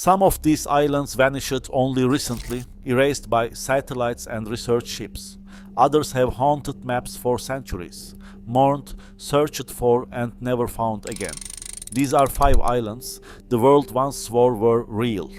Some of these islands vanished only recently, erased by satellites and research ships. Others have haunted maps for centuries, mourned, searched for, and never found again. These are 5 islands the world once swore were real.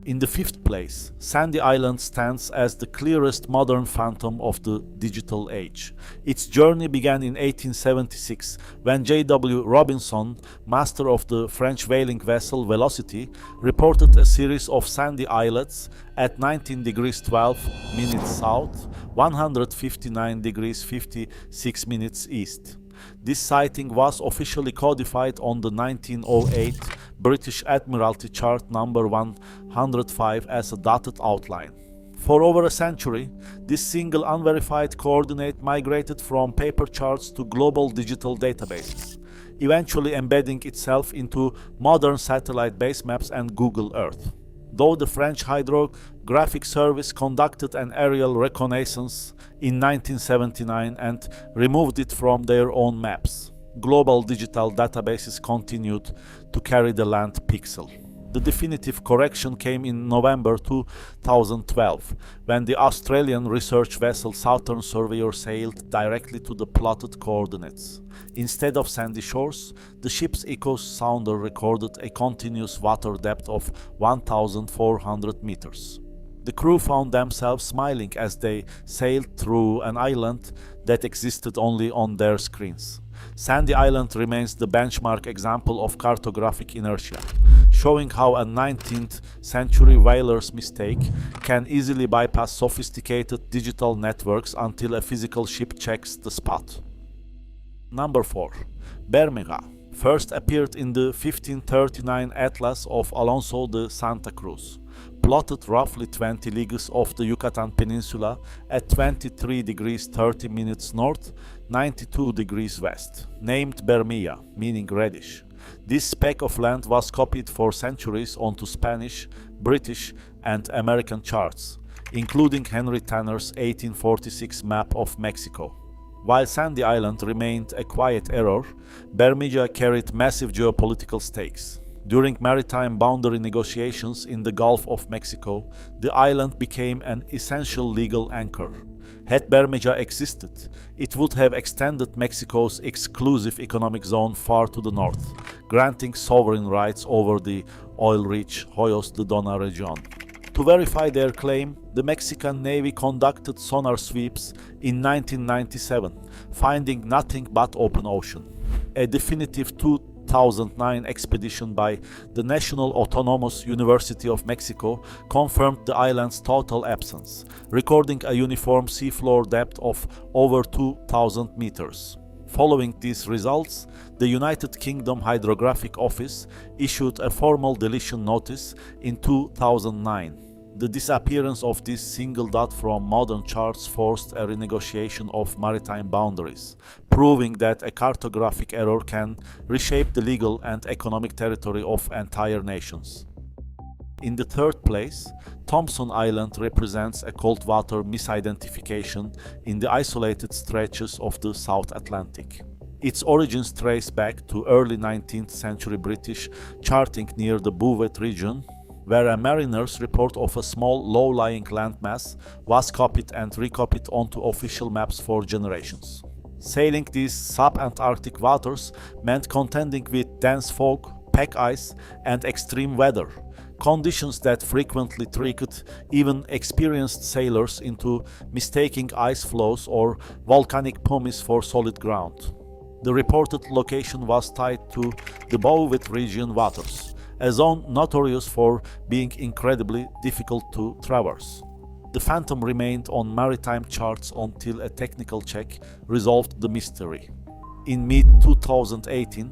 In the 5th place, Sandy Island stands as the clearest modern phantom of the digital age. Its journey began in 1876 when J.W. Robinson, master of the French whaling vessel Velocity, reported a series of sandy islets at 19 degrees 12 minutes south, 159 degrees 56 minutes east. This sighting was officially codified on the 1908 British Admiralty Chart number 105 as a dotted outline. For over a century, this single unverified coordinate migrated from paper charts to global digital databases, eventually embedding itself into modern satellite base maps and Google Earth. Though the French Hydrographic Service conducted an aerial reconnaissance in 1979 and removed it from their own maps, global digital databases continued to carry the land pixel. The definitive correction came in November 2012, when the Australian research vessel Southern Surveyor sailed directly to the plotted coordinates. Instead of sandy shores, the ship's echo sounder recorded a continuous water depth of 1,400 meters. The crew found themselves smiling as they sailed through an island that existed only on their screens. Sandy Island remains the benchmark example of cartographic inertia, showing how a 19th century whaler's mistake can easily bypass sophisticated digital networks until a physical ship checks the spot. Number 4. Bermeja first appeared in the 1539 Atlas of Alonso de Santa Cruz, plotted roughly 20 leagues off the Yucatan Peninsula at 23 degrees 30 minutes north, 92 degrees west, named Bermeja, meaning reddish. This speck of land was copied for centuries onto Spanish, British, and American charts, including Henry Tanner's 1846 map of Mexico. While Sandy Island remained a quiet error, Bermeja carried massive geopolitical stakes. During maritime boundary negotiations in the Gulf of Mexico, the island became an essential legal anchor. Had Bermeja existed, it would have extended Mexico's exclusive economic zone far to the north, granting sovereign rights over the oil-rich Hoyos de Dona region. To verify their claim, the Mexican Navy conducted sonar sweeps in 1997, finding nothing but open ocean. A definitive 2009 expedition by the National Autonomous University of Mexico confirmed the island's total absence, recording a uniform seafloor depth of over 2,000 meters. Following these results, the United Kingdom Hydrographic Office issued a formal deletion notice in 2009. The disappearance of this single dot from modern charts forced a renegotiation of maritime boundaries, proving that a cartographic error can reshape the legal and economic territory of entire nations. In the 3rd place, Thompson Island represents a cold water misidentification in the isolated stretches of the South Atlantic. Its origins trace back to early 19th century British charting near the Bouvet region, where a mariner's report of a small low-lying landmass was copied and recopied onto official maps for generations. Sailing these sub-Antarctic waters meant contending with dense fog, pack ice, and extreme weather, conditions that frequently tricked even experienced sailors into mistaking ice floes or volcanic pumice for solid ground. The reported location was tied to the Bouvet region waters, a zone notorious for being incredibly difficult to traverse. The phantom remained on maritime charts until a technical check resolved the mystery. In mid-2018,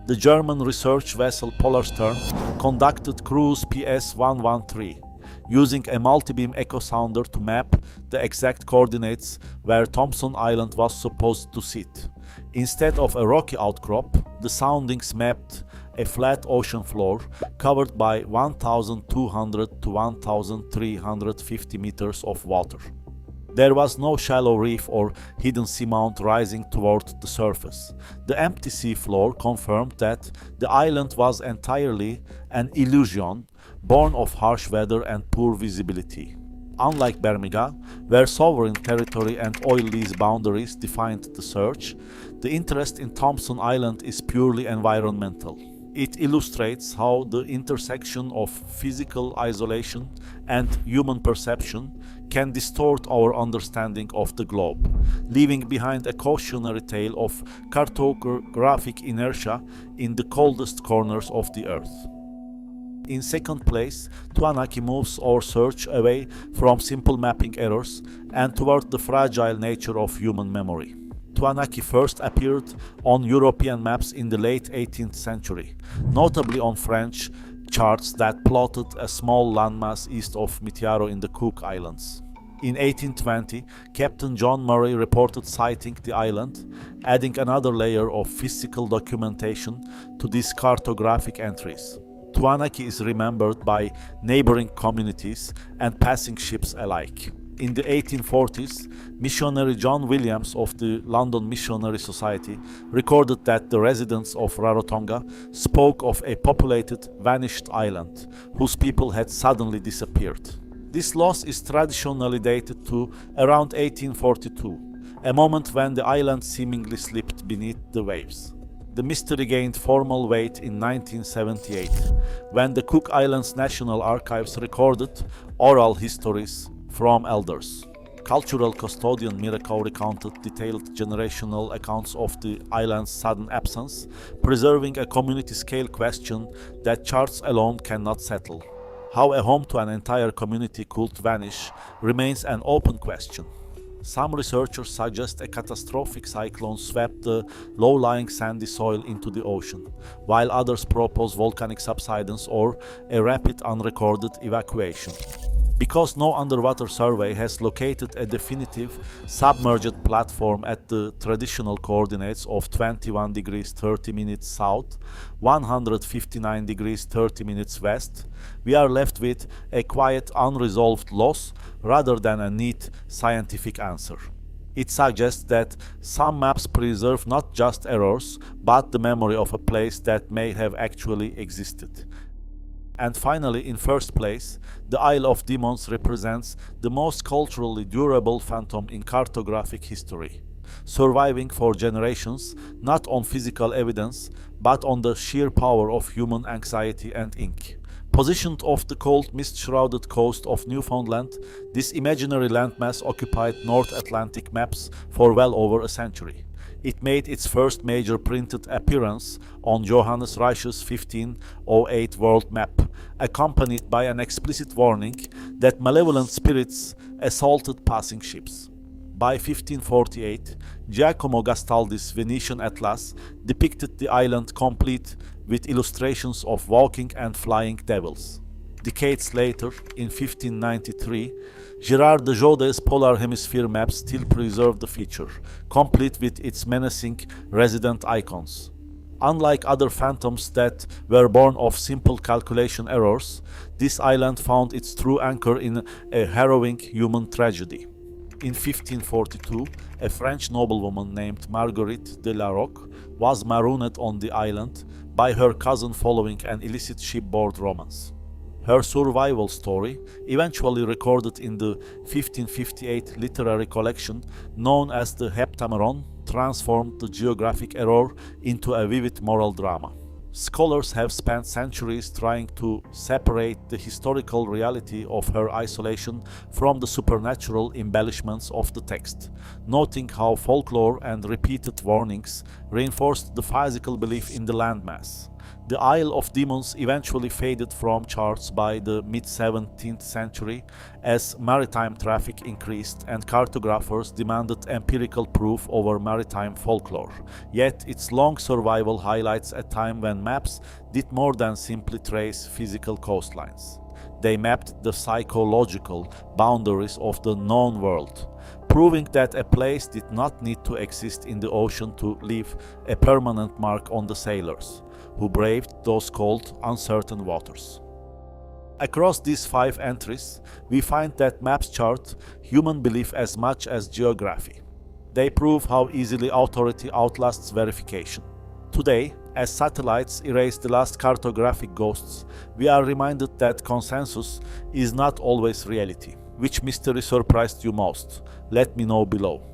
the German research vessel Polarstern conducted cruise PS-113, using a multi-beam echo sounder to map the exact coordinates where Thompson Island was supposed to sit. Instead of a rocky outcrop, the soundings mapped a flat ocean floor covered by 1,200 to 1,350 meters of water. There was no shallow reef or hidden seamount rising toward the surface. The empty seafloor confirmed that the island was entirely an illusion, born of harsh weather and poor visibility. Unlike Bermeja, where sovereign territory and oil lease boundaries defined the search, the interest in Thompson Island is purely environmental. It illustrates how the intersection of physical isolation and human perception can distort our understanding of the globe, leaving behind a cautionary tale of cartographic inertia in the coldest corners of the earth. In second place, Tuanaki moves our search away from simple mapping errors and toward the fragile nature of human memory. Tuanaki first appeared on European maps in the late 18th century, notably on French charts that plotted a small landmass east of Mitiaro in the Cook Islands. In 1820, Captain John Murray reported sighting the island, adding another layer of physical documentation to these cartographic entries. Tuanaki is remembered by neighboring communities and passing ships alike. In the 1840s, missionary John Williams of the London Missionary Society recorded that the residents of Rarotonga spoke of a populated, vanished island, whose people had suddenly disappeared. This loss is traditionally dated to around 1842, a moment when the island seemingly slipped beneath the waves. The mystery gained formal weight in 1978, when the Cook Islands National Archives recorded oral histories from elders. Cultural custodian Mirakau recounted detailed generational accounts of the island's sudden absence, preserving a community-scale question that charts alone cannot settle. How a home to an entire community could vanish remains an open question. Some researchers suggest a catastrophic cyclone swept the low-lying sandy soil into the ocean, while others propose volcanic subsidence or a rapid unrecorded evacuation. Because no underwater survey has located a definitive submerged platform at the traditional coordinates of 21 degrees 30 minutes south, 159 degrees 30 minutes west, we are left with a quiet unresolved loss rather than a neat scientific answer. It suggests that some maps preserve not just errors, but the memory of a place that may have actually existed. And finally, in first place, the Isle of Demons represents the most culturally durable phantom in cartographic history, surviving for generations not on physical evidence, but on the sheer power of human anxiety and ink. Positioned off the cold, mist-shrouded coast of Newfoundland, this imaginary landmass occupied North Atlantic maps for well over a century. It made its first major printed appearance on Johannes Reich's 1508 world map, accompanied by an explicit warning that malevolent spirits assaulted passing ships. By 1548, Giacomo Gastaldi's Venetian atlas depicted the island complete with illustrations of walking and flying devils. Decades later, in 1593, Gérard de Jodé's Polar Hemisphere map still preserved the feature, complete with its menacing resident icons. Unlike other phantoms that were born of simple calculation errors, this island found its true anchor in a harrowing human tragedy. In 1542, a French noblewoman named Marguerite de la Roque was marooned on the island by her cousin following an illicit shipboard romance. Her survival story, eventually recorded in the 1558 literary collection known as the Heptameron, transformed the geographic error into a vivid moral drama. Scholars have spent centuries trying to separate the historical reality of her isolation from the supernatural embellishments of the text, noting how folklore and repeated warnings reinforced the physical belief in the landmass. The Isle of Demons eventually faded from charts by the mid-17th century as maritime traffic increased and cartographers demanded empirical proof over maritime folklore. Yet its long survival highlights a time when maps did more than simply trace physical coastlines. They mapped the psychological boundaries of the known world, proving that a place did not need to exist in the ocean to leave a permanent mark on the sailors who braved those cold, uncertain waters. Across these 5 entries, we find that maps chart human belief as much as geography. They prove how easily authority outlasts verification. Today, as satellites erase the last cartographic ghosts, we are reminded that consensus is not always reality. Which mystery surprised you most? Let me know below.